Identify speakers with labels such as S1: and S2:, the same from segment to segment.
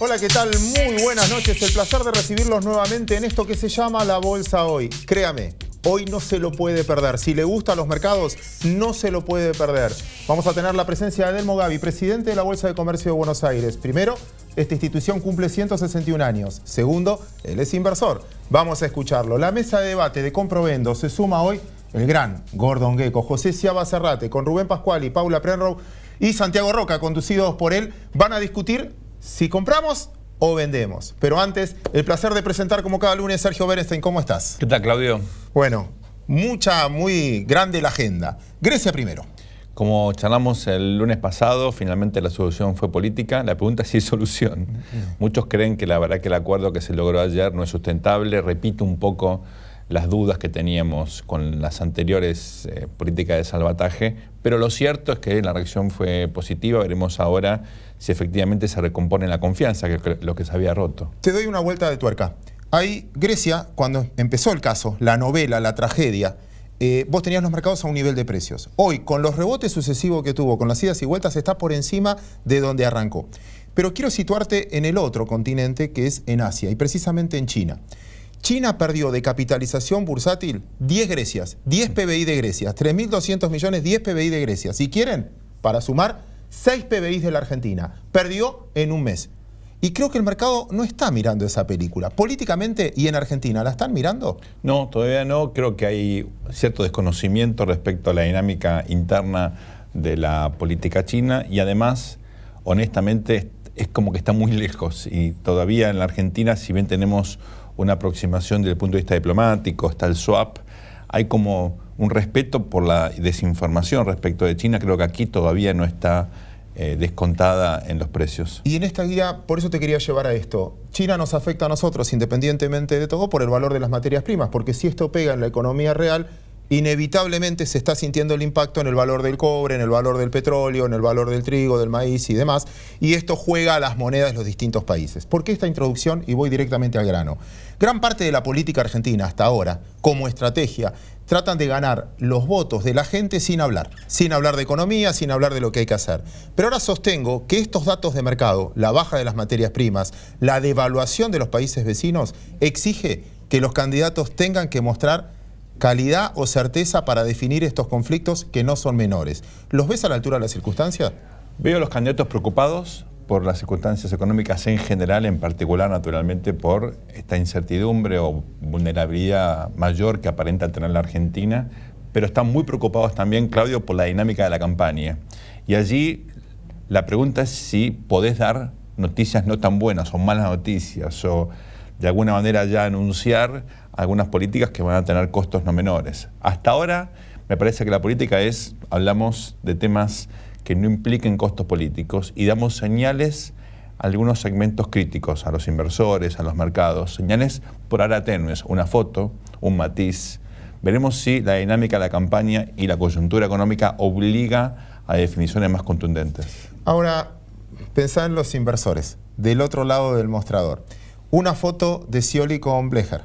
S1: Hola, ¿qué tal? Muy buenas noches. El placer de recibirlos nuevamente en esto que se llama La Bolsa Hoy. Créame, hoy no se lo puede perder. Si le gustan los mercados, no se lo puede perder. Vamos a tener la presencia de Delmo Gavi, presidente de la Bolsa de Comercio de Buenos Aires. Primero, esta institución cumple 161 años. Segundo, él es inversor. Vamos a escucharlo. La mesa de debate de Comprovendo se suma hoy el gran Gordon Gekko, José Ciaba Serrate, con Rubén Pascual y Paula Prenrow y Santiago Roca, conducidos por él, van a discutir si compramos o vendemos. Pero antes, el placer de presentar como cada lunes Sergio Berenstein. ¿Cómo estás?
S2: ¿Qué tal, Claudio?
S1: Bueno, muy grande la agenda. Grecia primero.
S2: Como charlamos el lunes pasado, finalmente la solución fue política. La pregunta es si hay solución. Muchos creen que la verdad que el acuerdo que se logró ayer no es sustentable. Repite un poco las dudas que teníamos con las anteriores políticas de salvataje, pero lo cierto es que la reacción fue positiva. Veremos ahora si efectivamente se recompone la confianza, que es lo que se había roto.
S1: Te doy una vuelta de tuerca. Ahí, Grecia, cuando empezó el caso, la novela, la tragedia, vos tenías los mercados a un nivel de precios. Hoy, con los rebotes sucesivos que tuvo, con las idas y vueltas, está por encima de donde arrancó. Pero quiero situarte en el otro continente, que es en Asia, y precisamente en China. China perdió de capitalización bursátil 10 Grecias, 10 PBI de Grecia, 3.200 millones, 10 PBI de Grecia. Si quieren, para sumar, 6 PBI de la Argentina. Perdió en un mes. Y creo que el mercado no está mirando esa película. Políticamente y en Argentina, ¿la están mirando?
S2: No, todavía no. Creo que hay cierto desconocimiento respecto a la dinámica interna de la política china y además, honestamente, es como que está muy lejos. Y todavía en la Argentina, si bien tenemos una aproximación desde el punto de vista diplomático, está el swap, hay como un respeto por la desinformación respecto de China. Creo que aquí todavía no está descontada en los precios.
S1: Y en esta guía, por eso te quería llevar a esto. China nos afecta a nosotros, independientemente de todo, por el valor de las materias primas, porque si esto pega en la economía real, inevitablemente se está sintiendo el impacto en el valor del cobre, en el valor del petróleo, en el valor del trigo, del maíz y demás, y esto juega a las monedas de los distintos países. ¿Por qué esta introducción? Y voy directamente al grano. Gran parte de la política argentina hasta ahora, como estrategia, tratan de ganar los votos de la gente sin hablar de economía, sin hablar de lo que hay que hacer. Pero ahora sostengo que estos datos de mercado, la baja de las materias primas, la devaluación de los países vecinos, exige que los candidatos tengan que mostrar calidad o certeza para definir estos conflictos que no son menores. ¿Los ves a la altura de las circunstancias?
S2: Veo a los candidatos preocupados por las circunstancias económicas en general, en particular, naturalmente, por esta incertidumbre o vulnerabilidad mayor que aparenta tener la Argentina, pero están muy preocupados también, Claudio, por la dinámica de la campaña. Y allí la pregunta es si podés dar noticias no tan buenas o malas noticias o de alguna manera ya anunciar algunas políticas que van a tener costos no menores. Hasta ahora me parece que la política hablamos de temas que no impliquen costos políticos y damos señales a algunos segmentos críticos, a los inversores, a los mercados, señales por ahora tenues, una foto, un matiz. Veremos si la dinámica de la campaña y la coyuntura económica obliga a definiciones más contundentes.
S1: Ahora, pensá en los inversores, del otro lado del mostrador. Una foto de Scioli con Blecher,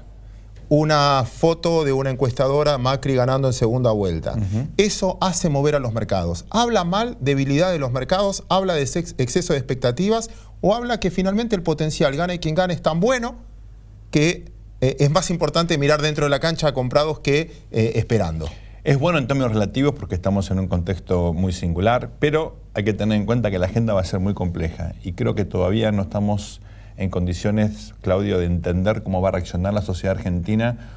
S1: una foto de una encuestadora, Macri ganando en segunda vuelta. Eso hace mover a los mercados. ¿Habla mal, debilidad de los mercados? ¿Habla de exceso de expectativas? ¿O habla que finalmente el potencial, gane quien gane, es tan bueno que es más importante mirar dentro de la cancha comprados que esperando?
S2: Es bueno en términos relativos porque estamos en un contexto muy singular, pero hay que tener en cuenta que la agenda va a ser muy compleja y creo que todavía no estamos en condiciones, Claudio, de entender cómo va a reaccionar la sociedad argentina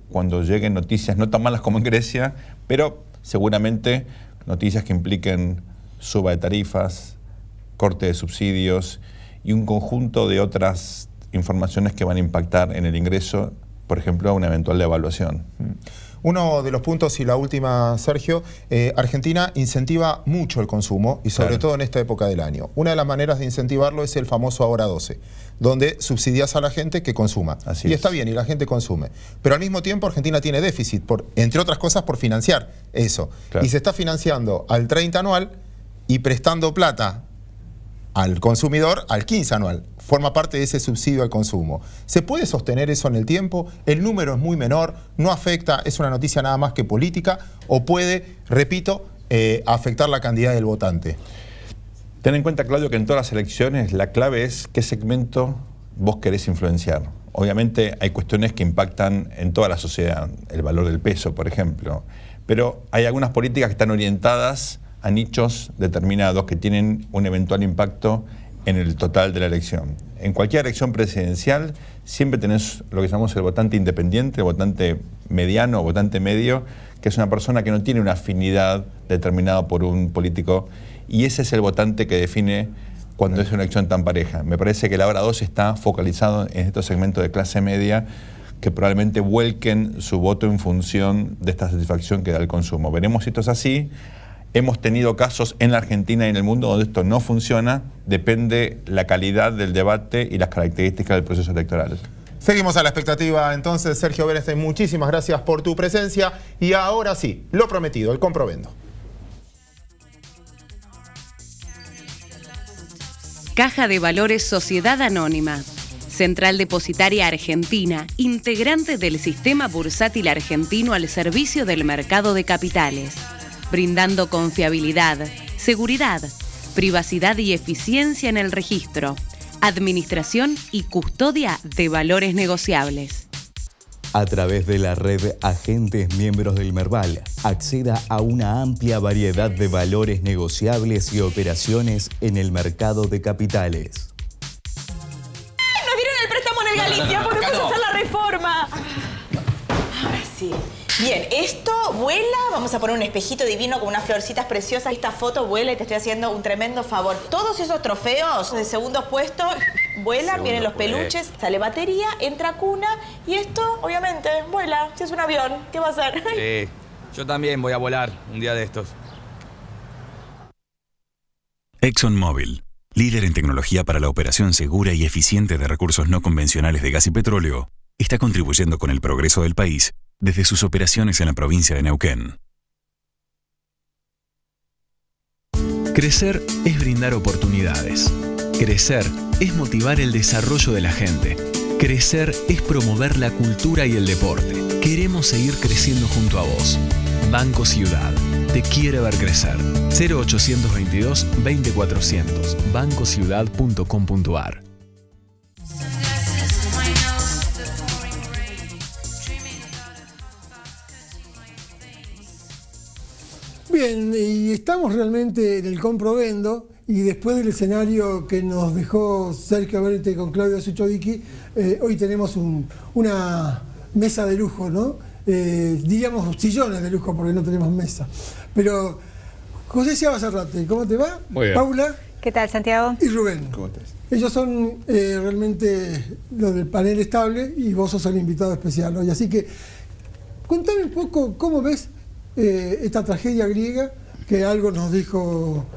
S2: cuando lleguen noticias no tan malas como en Grecia, pero seguramente noticias que impliquen suba de tarifas, corte de subsidios y un conjunto de otras informaciones que van a impactar en el ingreso, por ejemplo, a una eventual devaluación.
S1: Uno de los puntos, y la última, Sergio, Argentina incentiva mucho el consumo y sobre todo en esta época del año. Una de las maneras de incentivarlo es el famoso Ahora 12, donde subsidias a la gente que consuma.
S2: Así
S1: y
S2: es.
S1: está bien, y la gente consume. Pero al mismo tiempo Argentina tiene déficit, entre otras cosas por financiar eso.
S2: Claro.
S1: Y se está financiando al 30 anual y prestando plata al consumidor al 15 anual. Forma parte de ese subsidio al consumo. ¿Se puede sostener eso en el tiempo? ¿El número es muy menor? ¿No afecta? ¿Es una noticia nada más que política? ¿O puede, repito, afectar la cantidad del votante?
S2: Ten en cuenta, Claudio, que en todas las elecciones la clave es qué segmento vos querés influenciar. Obviamente hay cuestiones que impactan en toda la sociedad, el valor del peso, por ejemplo, pero hay algunas políticas que están orientadas a nichos determinados que tienen un eventual impacto en el total de la elección. En cualquier elección presidencial siempre tenés lo que llamamos el votante independiente, el votante mediano o votante medio, que es una persona que no tiene una afinidad determinada por un político, y ese es el votante que define cuando es una elección tan pareja. Me parece que la hora 2 está focalizado en estos segmentos de clase media que probablemente vuelquen su voto en función de esta satisfacción que da el consumo. Veremos si esto es así. Hemos tenido casos en la Argentina y en el mundo donde esto no funciona, depende la calidad del debate y las características del proceso electoral.
S1: Seguimos a la expectativa, entonces, Sergio Bernstein, muchísimas gracias por tu presencia. Y ahora sí, lo prometido, el comprovendo.
S3: Caja de Valores Sociedad Anónima. Central Depositaria Argentina, integrante del Sistema Bursátil Argentino al servicio del mercado de capitales. Brindando confiabilidad, seguridad, privacidad y eficiencia en el registro, administración y custodia de valores negociables.
S4: A través de la red Agentes Miembros del Merval, acceda a una amplia variedad de valores negociables y operaciones en el mercado de capitales.
S5: ¡Nos dieron el préstamo en el Galicia! ¡Podemos hacer la reforma! Ahora sí. Bien, esto vuela. Vamos a poner un espejito divino con unas florcitas preciosas. Esta foto vuela y te estoy haciendo un tremendo favor. Todos esos trofeos de segundos puestos vuelan, vienen los peluches, sale batería, entra cuna y esto, obviamente, vuela. Si es un avión, ¿qué va a hacer?
S6: Sí, yo también voy a volar un día de estos.
S7: ExxonMobil, líder en tecnología para la operación segura y eficiente de recursos no convencionales de gas y petróleo, está contribuyendo con el progreso del país desde sus operaciones en la provincia de Neuquén.
S8: Crecer es brindar oportunidades. Crecer es motivar el desarrollo de la gente. Crecer es promover la cultura y el deporte. Queremos seguir creciendo junto a vos. Banco Ciudad. Te quiere ver crecer. 0822 20400. bancociudad.com.ar.
S9: Bien, y estamos realmente en el comprovendo, y después del escenario que nos dejó Sergio Bernstein con Claudio Suchovicki, hoy tenemos una mesa de lujo, ¿no? Diríamos sillones de lujo porque no tenemos mesa. Pero José Ciabazarrate, ¿cómo te va?
S10: Muy bien.
S9: Paula.
S10: ¿Qué tal, Santiago?
S9: Y Rubén.
S2: ¿Cómo estás?
S9: Ellos son realmente los del panel estable y vos sos el invitado especial hoy. Así que contame un poco cómo ves esta tragedia griega, que algo nos dijo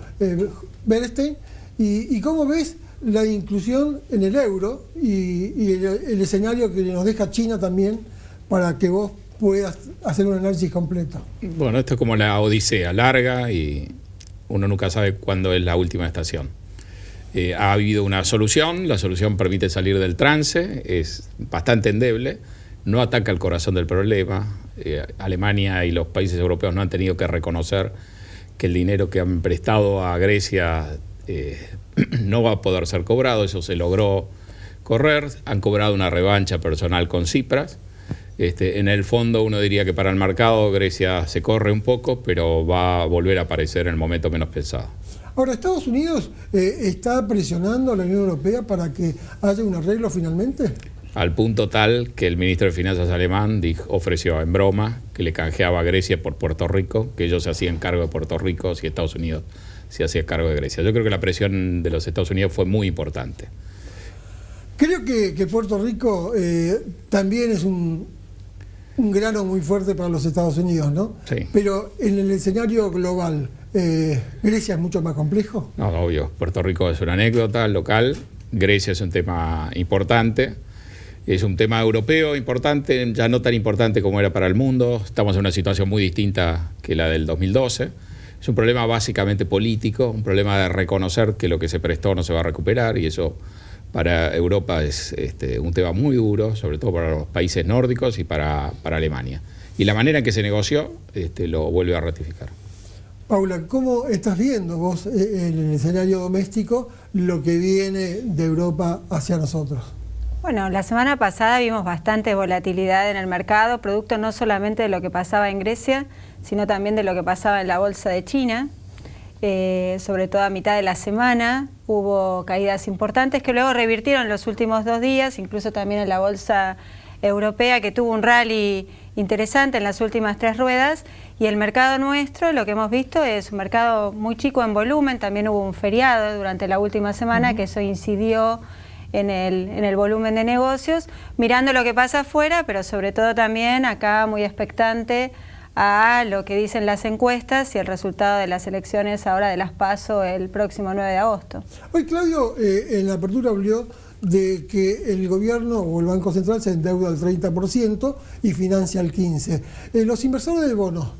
S9: Bernstein, y cómo ves la inclusión en el euro y el escenario que nos deja China también, para que vos puedas hacer un análisis completo.
S10: Bueno, esto es como la odisea, larga y uno nunca sabe cuándo es la última estación. Ha habido una solución, la solución permite salir del trance, es bastante endeble, no ataca el corazón del problema. Alemania y los países europeos no han tenido que reconocer que el dinero que han prestado a Grecia no va a poder ser cobrado, eso se logró correr, han cobrado una revancha personal con Tsipras. En el fondo uno diría que para el mercado Grecia se corre un poco, pero va a volver a aparecer en el momento menos pensado.
S9: Ahora, Estados Unidos está presionando a la Unión Europea para que haya un arreglo finalmente.
S10: Al punto tal que el ministro de Finanzas alemán ofreció en broma que le canjeaba a Grecia por Puerto Rico, que ellos se hacían cargo de Puerto Rico si Estados Unidos se hacía cargo de Grecia. Yo creo que la presión de los Estados Unidos fue muy importante.
S9: Creo que Puerto Rico también es un grano muy fuerte para los Estados Unidos, ¿no?
S10: Sí.
S9: Pero en el escenario global, ¿Grecia es mucho más complejo?
S10: No, obvio. Puerto Rico es una anécdota local. Grecia es un tema importante. Es un tema europeo importante, ya no tan importante como era para el mundo. Estamos en una situación muy distinta que la del 2012. Es un problema básicamente político, un problema de reconocer que lo que se prestó no se va a recuperar, y eso para Europa es un tema muy duro, sobre todo para los países nórdicos y para Alemania. Y la manera en que se negoció lo vuelve a ratificar.
S9: Paula, ¿cómo estás viendo vos en el escenario doméstico lo que viene de Europa hacia nosotros?
S11: Bueno, la semana pasada vimos bastante volatilidad en el mercado, producto no solamente de lo que pasaba en Grecia, sino también de lo que pasaba en la bolsa de China. Sobre todo a mitad de la semana hubo caídas importantes que luego revirtieron los últimos 2 días, incluso también en la bolsa europea, que tuvo un rally interesante en las últimas 3 ruedas, y el mercado nuestro, lo que hemos visto es un mercado muy chico en volumen. También hubo un feriado durante la última semana que eso incidió en el volumen de negocios, mirando lo que pasa afuera, pero sobre todo también acá muy expectante a lo que dicen las encuestas y el resultado de las elecciones ahora de las PASO el próximo 9 de agosto.
S9: Hoy Claudio en la apertura habló de que el gobierno o el Banco Central se endeuda al 30% y financia al 15%. Los inversores de bonos,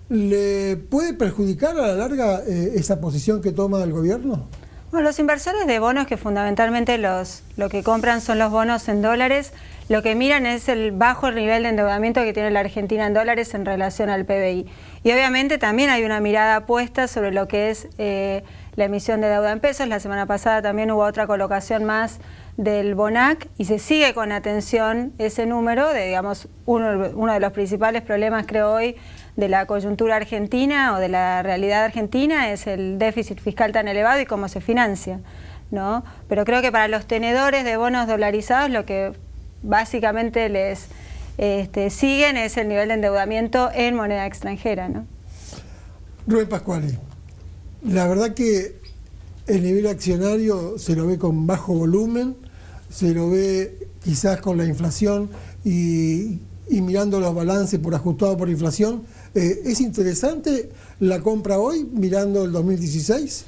S9: ¿le puede perjudicar a la larga esa posición que toma el gobierno?
S11: Bueno, los inversores de bonos, que fundamentalmente lo que compran son los bonos en dólares, lo que miran es el bajo nivel de endeudamiento que tiene la Argentina en dólares en relación al PBI. Y obviamente también hay una mirada puesta sobre lo que es la emisión de deuda en pesos. La semana pasada también hubo otra colocación más del BONAC y se sigue con atención ese número de, digamos, uno de los principales problemas, creo hoy, de la coyuntura argentina o de la realidad argentina es el déficit fiscal tan elevado y cómo se financia, ¿no? Pero creo que para los tenedores de bonos dolarizados lo que básicamente les siguen es el nivel de endeudamiento en moneda extranjera, ¿no?
S9: Rubén Pascuali, la verdad que el nivel accionario se lo ve con bajo volumen, se lo ve quizás con la inflación y mirando los balances por ajustado por inflación. ¿Es interesante la compra hoy mirando el 2016?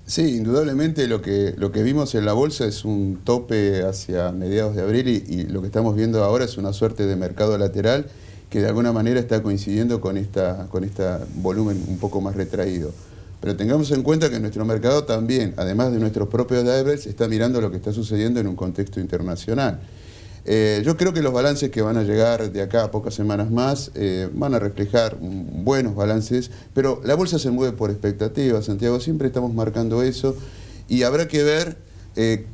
S12: Sí, indudablemente lo que vimos en la bolsa es un tope hacia mediados de abril y lo que estamos viendo ahora es una suerte de mercado lateral que de alguna manera está coincidiendo con este volumen un poco más retraído. Pero tengamos en cuenta que nuestro mercado también, además de nuestros propios drivers, está mirando lo que está sucediendo en un contexto internacional. Yo creo que los balances que van a llegar de acá a pocas semanas más van a reflejar buenos balances, pero la bolsa se mueve por expectativas, Santiago, siempre estamos marcando eso y habrá que ver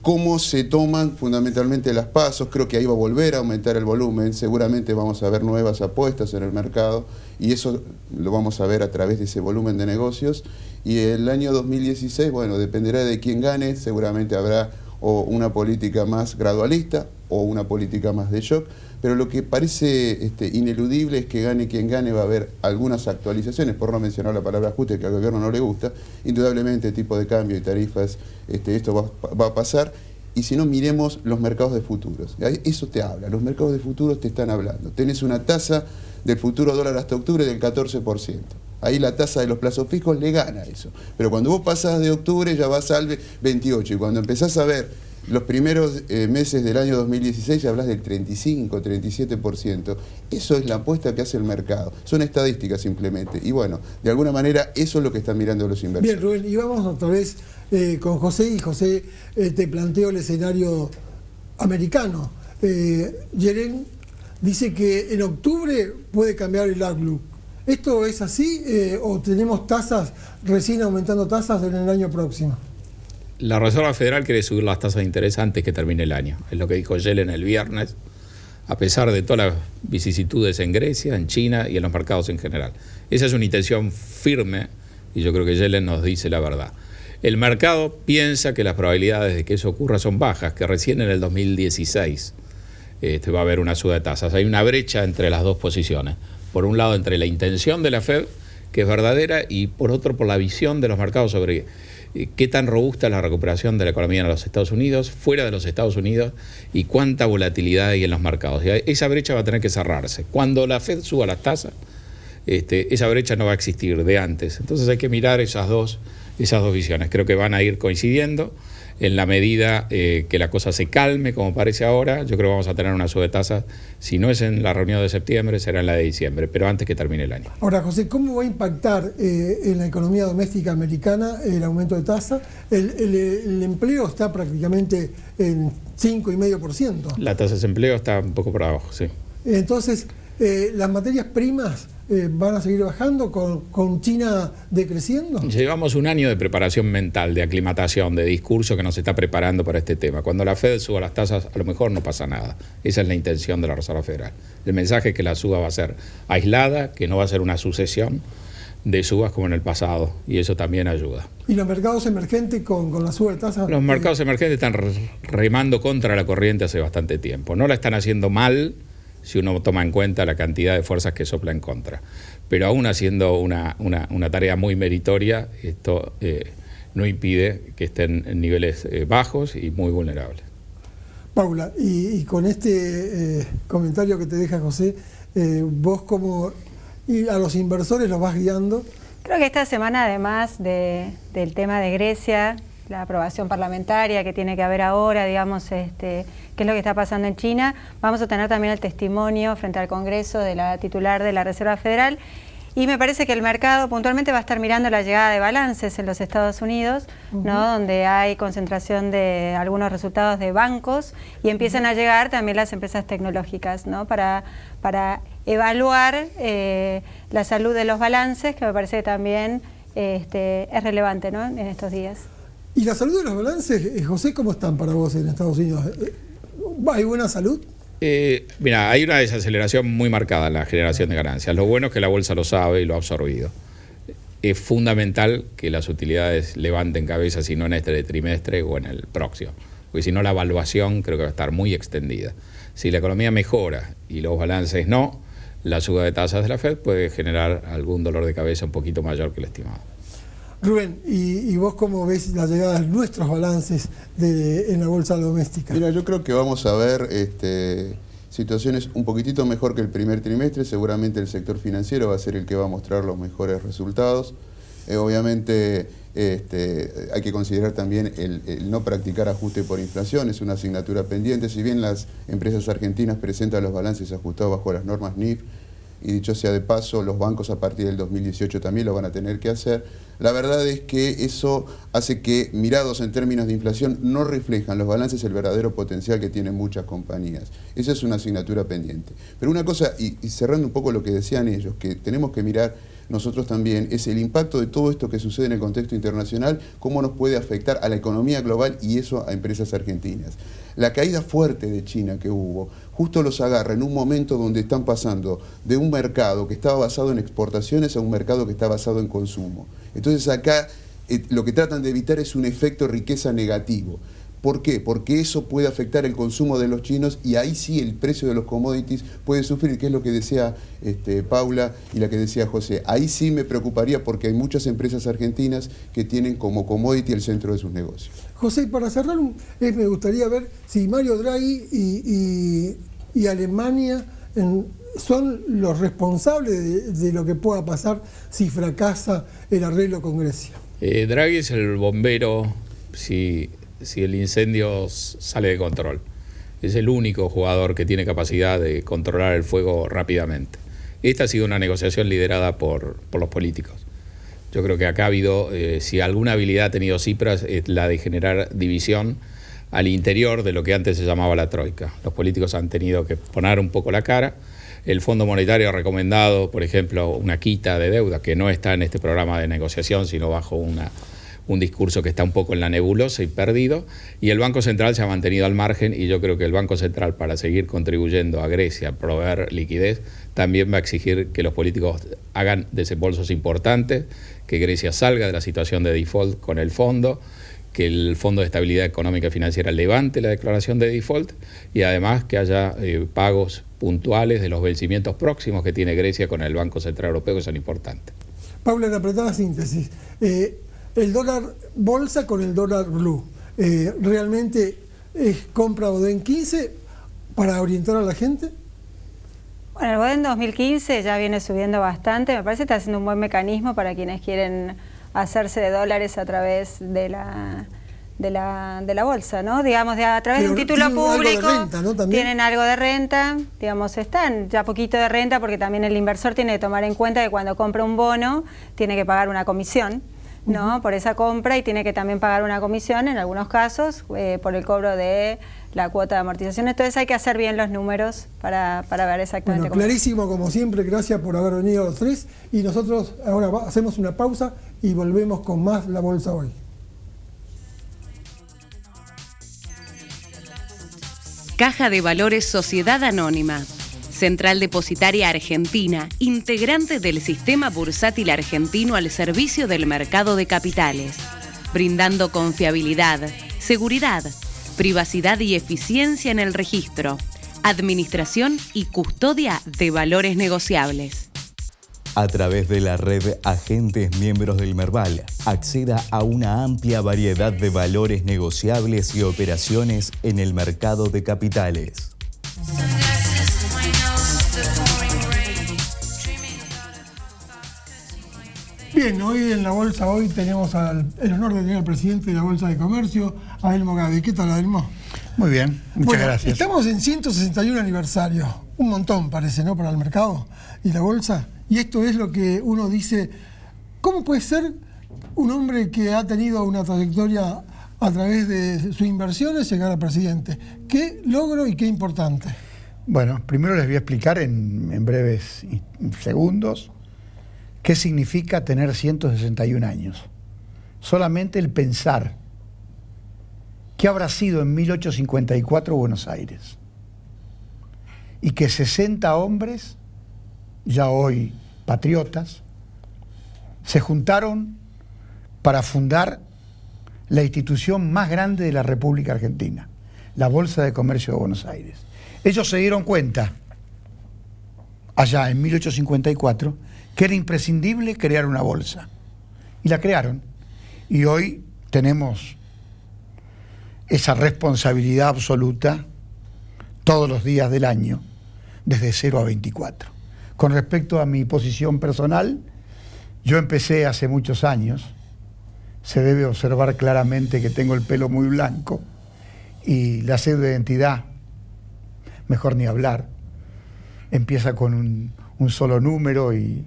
S12: cómo se toman fundamentalmente las pasos. Creo que ahí va a volver a aumentar el volumen, seguramente vamos a ver nuevas apuestas en el mercado y eso lo vamos a ver a través de ese volumen de negocios. Y el año 2016, bueno, dependerá de quién gane, seguramente habrá o una política más gradualista o una política más de shock, pero lo que parece ineludible es que gane quien gane, va a haber algunas actualizaciones, por no mencionar la palabra ajuste, que al gobierno no le gusta, indudablemente tipo de cambio y tarifas, esto va a pasar, y si no miremos los mercados de futuros, eso te habla, los mercados de futuros te están hablando, tenés una tasa del futuro dólar hasta octubre del 14%. Ahí la tasa de los plazos fijos le gana eso. Pero cuando vos pasás de octubre ya vas al 28 y cuando empezás a ver los primeros meses del año 2016 ya hablas del 35, 37%. Eso es la apuesta que hace el mercado. Son estadísticas simplemente. Y bueno, de alguna manera eso es lo que están mirando los inversores.
S9: Bien, Rubén, y vamos otra vez con José. Y José, te planteo el escenario americano. Yellen dice que en octubre puede cambiar el outlook. ¿Esto es así o tenemos tasas, recién aumentando tasas en el año próximo?
S10: La Reserva Federal quiere subir las tasas de interés antes que termine el año. Es lo que dijo Yellen el viernes, a pesar de todas las vicisitudes en Grecia, en China y en los mercados en general. Esa es una intención firme y yo creo que Yellen nos dice la verdad. El mercado piensa que las probabilidades de que eso ocurra son bajas, que recién en el 2016 va a haber una suba de tasas. Hay una brecha entre las dos posiciones. Por un lado, entre la intención de la Fed, que es verdadera, y por otro, por la visión de los mercados sobre qué tan robusta es la recuperación de la economía en los Estados Unidos, fuera de los Estados Unidos, y cuánta volatilidad hay en los mercados. Y esa brecha va a tener que cerrarse. Cuando la Fed suba las tasas, esa brecha no va a existir de antes. Entonces hay que mirar esas dos visiones. Creo que van a ir coincidiendo. En la medida que la cosa se calme, como parece ahora, yo creo que vamos a tener una suba de tasas, si no es en la reunión de septiembre, será en la de diciembre, pero antes que termine el año.
S9: Ahora, José, ¿cómo va a impactar en la economía doméstica americana el aumento de tasa? El empleo está prácticamente en 5,5%.
S10: La tasa de desempleo está un poco por abajo, sí.
S9: Entonces, ¿las materias primas van a seguir bajando con China decreciendo?
S10: Llevamos un año de preparación mental, de aclimatación, de discurso que nos está preparando para este tema. Cuando la Fed suba las tasas, a lo mejor no pasa nada. Esa es la intención de la Reserva Federal. El mensaje es que la suba va a ser aislada, que no va a ser una sucesión de subas como en el pasado, y eso también ayuda.
S9: ¿Y los mercados emergentes con la suba de tasas?
S10: Los mercados emergentes están remando contra la corriente hace bastante tiempo. No la están haciendo mal si uno toma en cuenta la cantidad de fuerzas que sopla en contra. Pero aún haciendo una tarea muy meritoria, esto no impide que estén en niveles bajos y muy vulnerables.
S9: Paula, y con este comentario que te deja José, vos como a los inversores los vas guiando.
S11: Creo que esta semana, además del tema de Grecia, la aprobación parlamentaria que tiene que haber ahora, digamos, qué es lo que está pasando en China, vamos a tener también el testimonio frente al Congreso de la titular de la Reserva Federal. Y me parece que el mercado puntualmente va a estar mirando la llegada de balances en los Estados Unidos, ¿no? Donde hay concentración de algunos resultados de bancos y empiezan a llegar también las empresas tecnológicas, ¿no? Para evaluar la salud de los balances, que me parece que también es relevante, ¿no? En estos días.
S9: ¿Y la salud de los balances, José, cómo están para vos en Estados Unidos? ¿Hay buena salud?
S10: Mira, hay una desaceleración muy marcada en la generación de ganancias. Lo bueno es que la bolsa lo sabe y lo ha absorbido. Es fundamental que las utilidades levanten cabeza, si no en este trimestre o en el próximo, porque si no la evaluación creo que va a estar muy extendida. Si la economía mejora y los balances no, la suba de tasas de la Fed puede generar algún dolor de cabeza un poquito mayor que el estimado.
S9: Rubén, ¿y vos cómo ves la llegada de nuestros balances en la bolsa doméstica?
S12: Mira, yo creo que vamos a ver situaciones un poquitito mejor que el primer trimestre. Seguramente el sector financiero va a ser el que va a mostrar los mejores resultados. Obviamente hay que considerar también el no practicar ajuste por inflación, es una asignatura pendiente. Si bien las empresas argentinas presentan los balances ajustados bajo las normas NIF, y dicho sea de paso, los bancos a partir del 2018 también lo van a tener que hacer. La verdad es que eso hace que, mirados en términos de inflación, no reflejan los balances el verdadero potencial que tienen muchas compañías. Esa es una asignatura pendiente. Pero una cosa, y cerrando un poco lo que decían ellos, que tenemos que mirar nosotros también, es el impacto de todo esto que sucede en el contexto internacional, cómo nos puede afectar a la economía global y eso a empresas argentinas. La caída fuerte de China que hubo, justo los agarra en un momento donde están pasando de un mercado que estaba basado en exportaciones a un mercado que está basado en consumo. Entonces acá lo que tratan de evitar es un efecto riqueza negativo. ¿Por qué? Porque eso puede afectar el consumo de los chinos y ahí sí el precio de los commodities puede sufrir, que es lo que decía Paula y la que decía José. Ahí sí me preocuparía porque hay muchas empresas argentinas que tienen como commodity el centro de sus negocios.
S9: José, para cerrar, me gustaría ver si Mario Draghi y Alemania son los responsables de lo que pueda pasar si fracasa el arreglo con Grecia.
S10: Draghi es el bombero si el incendio sale de control. Es el único jugador que tiene capacidad de controlar el fuego rápidamente. Esta ha sido una negociación liderada por los políticos. Yo creo que acá ha habido, si alguna habilidad ha tenido Tsipras, es la de generar división al interior de lo que antes se llamaba la Troika. Los políticos han tenido que poner un poco la cara. El Fondo Monetario ha recomendado, por ejemplo, una quita de deuda, que no está en este programa de negociación, sino bajo un discurso que está un poco en la nebulosa y perdido, y el Banco Central se ha mantenido al margen, y yo creo que el Banco Central, para seguir contribuyendo a Grecia a proveer liquidez, también va a exigir que los políticos hagan desembolsos importantes, que Grecia salga de la situación de default con el fondo, que el Fondo de Estabilidad Económica y Financiera levante la declaración de default y además que haya pagos puntuales de los vencimientos próximos que tiene Grecia con el Banco Central Europeo, que son importantes.
S9: Paula, en apretada síntesis, el dólar bolsa con el dólar blue, ¿realmente es compra Boden 15 para orientar a la gente?
S11: Bueno, el Boden 2015 ya viene subiendo bastante, me parece que está haciendo un buen mecanismo para quienes quieren hacerse de dólares a través de la bolsa, ¿no? Digamos, a través de un título público, algo de renta, ¿no? Tienen algo de renta, digamos, están ya poquito de renta porque también el inversor tiene que tomar en cuenta que cuando compra un bono tiene que pagar una comisión, ¿no? Por esa compra, y tiene que también pagar una comisión en algunos casos por el cobro de la cuota de amortización. Entonces hay que hacer bien los números para ver exactamente
S9: cómo. Clarísimo, como siempre, gracias por haber venido los tres, y nosotros ahora hacemos una pausa y volvemos con más La Bolsa Hoy.
S3: Caja de Valores Sociedad Anónima. Central Depositaria Argentina, integrante del sistema bursátil argentino al servicio del mercado de capitales, brindando confiabilidad, seguridad, privacidad y eficiencia en el registro, administración y custodia de valores negociables.
S4: A través de la red Agentes Miembros del Merval, acceda a una amplia variedad de valores negociables y operaciones en el mercado de capitales.
S9: Bien, hoy en La Bolsa Hoy tenemos el honor de tener al presidente de la Bolsa de Comercio, Adelmo Gavi. ¿Qué tal, Adelmo?
S13: Muy bien, muchas gracias.
S9: Estamos en 161 aniversario, un montón parece, ¿no?, para el mercado y la bolsa. Y esto es lo que uno dice, ¿cómo puede ser un hombre que ha tenido una trayectoria a través de sus inversiones llegar a presidente? ¿Qué logro y qué importante?
S13: Bueno, primero les voy a explicar en breves segundos qué significa tener 161 años. Solamente el pensar qué habrá sido en 1854 Buenos Aires y que 60 hombres, ya hoy patriotas, se juntaron para fundar la institución más grande de la República Argentina, la Bolsa de Comercio de Buenos Aires. Ellos se dieron cuenta, allá en 1854, que era imprescindible crear una bolsa. Y la crearon. Y hoy tenemos esa responsabilidad absoluta todos los días del año, desde 0 a 24. Con respecto a mi posición personal, yo empecé hace muchos años. Se debe observar claramente que tengo el pelo muy blanco y la cédula de identidad, mejor ni hablar, empieza con un solo número y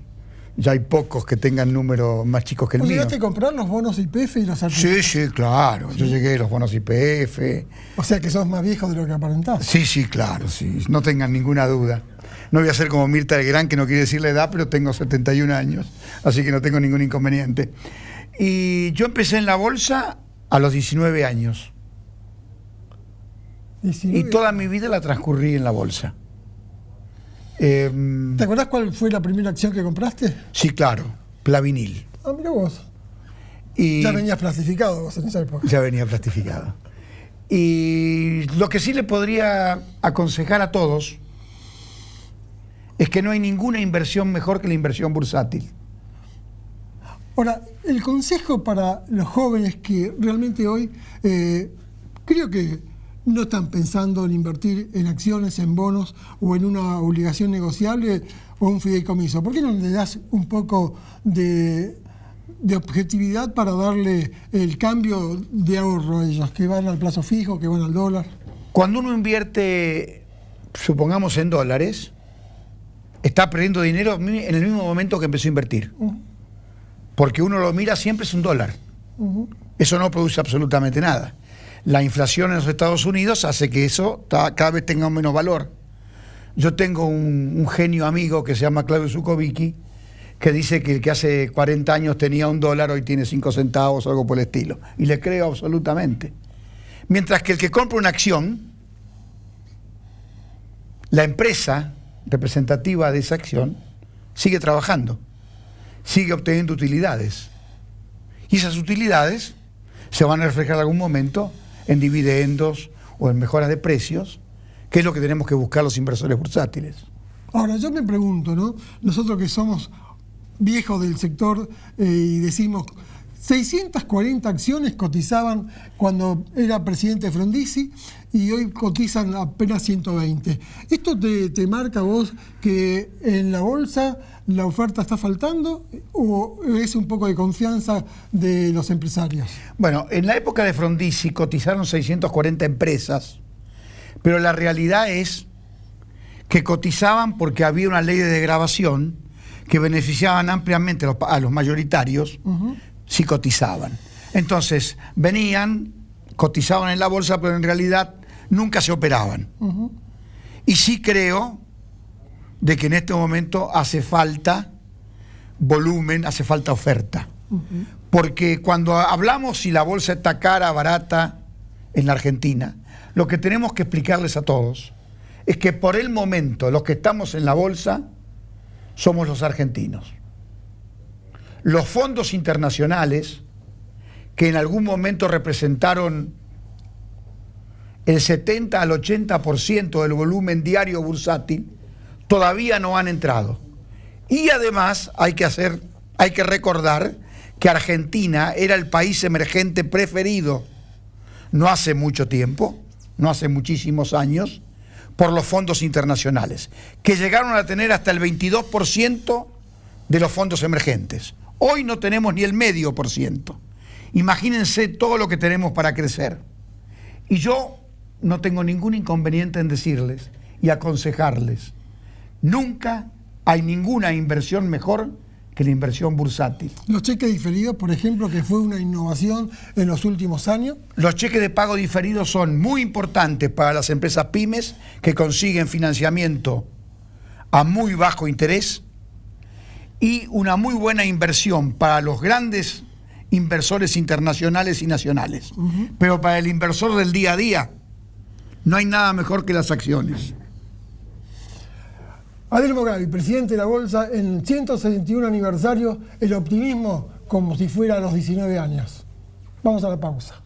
S13: ya hay pocos que tengan números más chicos que el mío.
S9: ¿Llegaste a comprar los bonos YPF y los artículos?
S13: Sí, claro. Yo llegué a los bonos YPF.
S9: O sea que sos más viejo de lo que aparentás.
S13: Sí, claro, sí. No tengan ninguna duda. No voy a ser como Mirta Legrand, que no quiere decir la edad, pero tengo 71 años, así que no tengo ningún inconveniente. Y yo empecé en la bolsa a los 19 años. 19. Y toda mi vida la transcurrí en la bolsa.
S9: ¿Te acordás cuál fue la primera acción que compraste?
S13: Sí, claro, Plavinil.
S9: Ah, mira vos.
S13: Y
S9: ya venías plastificado vos en esa época.
S13: Ya venía plastificado. Y lo que sí le podría aconsejar a todos es que no hay ninguna inversión mejor que la inversión bursátil.
S9: Ahora, el consejo para los jóvenes que realmente hoy creo que no están pensando en invertir en acciones, en bonos o en una obligación negociable o un fideicomiso. ¿Por qué no le das un poco de objetividad para darle el cambio de ahorro a ellos, que van al plazo fijo, que van al dólar?
S13: Cuando uno invierte, supongamos en dólares, está perdiendo dinero en el mismo momento que empezó a invertir. Porque uno lo mira, siempre es un dólar. Eso no produce absolutamente nada. La inflación en los Estados Unidos hace que eso cada vez tenga menos valor. Yo tengo un genio amigo que se llama Claudio Zukovicki, que dice que el que hace 40 años tenía $1, hoy tiene 5 centavos o algo por el estilo. Y le creo absolutamente. Mientras que el que compra una acción, la empresa representativa de esa acción sigue trabajando, sigue obteniendo utilidades. Y esas utilidades se van a reflejar en algún momento en dividendos o en mejoras de precios, que es lo que tenemos que buscar los inversores bursátiles.
S9: Ahora, yo me pregunto, ¿no? Nosotros que somos viejos del sector y decimos, 640 acciones cotizaban cuando era presidente Frondizi y hoy cotizan apenas 120. ¿Esto te marca vos que en la bolsa la oferta está faltando o es un poco de confianza de los empresarios?
S13: Bueno, en la época de Frondizi cotizaron 640 empresas, pero la realidad es que cotizaban porque había una ley de desgravación que beneficiaban ampliamente a los mayoritarios, si cotizaban. Entonces, venían, cotizaban en la bolsa, pero en realidad nunca se operaban. Y sí creo de que en este momento hace falta volumen, hace falta oferta. Porque cuando hablamos si la bolsa está cara, barata en la Argentina, lo que tenemos que explicarles a todos es que por el momento los que estamos en la bolsa somos los argentinos. Los fondos internacionales, que en algún momento representaron el 70 al 80% del volumen diario bursátil, todavía no han entrado. Y además hay que recordar que Argentina era el país emergente preferido no hace mucho tiempo, no hace muchísimos años, por los fondos internacionales, que llegaron a tener hasta el 22% de los fondos emergentes. Hoy no tenemos ni el 0,5%. Imagínense todo lo que tenemos para crecer. Y yo no tengo ningún inconveniente en decirles y aconsejarles, nunca hay ninguna inversión mejor que la inversión bursátil.
S9: Los cheques diferidos, por ejemplo, que fue una innovación en los últimos años.
S13: Los cheques de pago diferidos son muy importantes para las empresas pymes que consiguen financiamiento a muy bajo interés y una muy buena inversión para los grandes inversores internacionales y nacionales. Pero para el inversor del día a día no hay nada mejor que las acciones.
S9: Adel Mogavi, presidente de la Bolsa, en 161 aniversario, el optimismo como si fuera a los 19 años. Vamos a la pausa.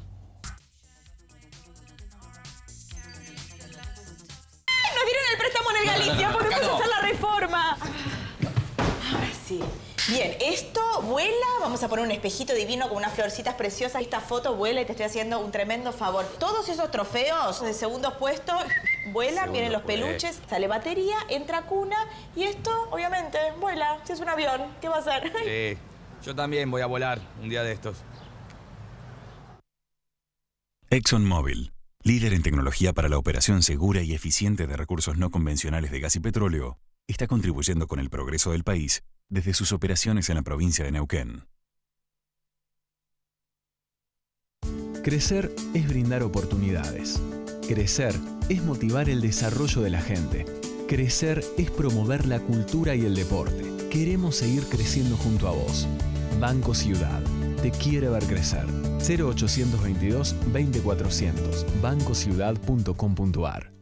S5: Nos dieron el préstamo en el Galicia, podemos hacer la reforma. Ahora sí. Bien, esto vuela, vamos a poner un espejito divino con unas florcitas preciosas. Esta foto vuela y te estoy haciendo un tremendo favor. Todos esos trofeos de segundo puesto vuelan, vienen los peluches, sale batería, entra cuna y esto, obviamente, vuela. Si es un avión, ¿qué va a hacer?
S6: Sí, yo también voy a volar un día de estos.
S7: ExxonMobil, líder en tecnología para la operación segura y eficiente de recursos no convencionales de gas y petróleo, está contribuyendo con el progreso del país desde sus operaciones en la provincia de Neuquén.
S8: Crecer es brindar oportunidades. Crecer es motivar el desarrollo de la gente. Crecer es promover la cultura y el deporte. Queremos seguir creciendo junto a vos. Banco Ciudad. Te quiere ver crecer. 0822 20400. bancociudad.com.ar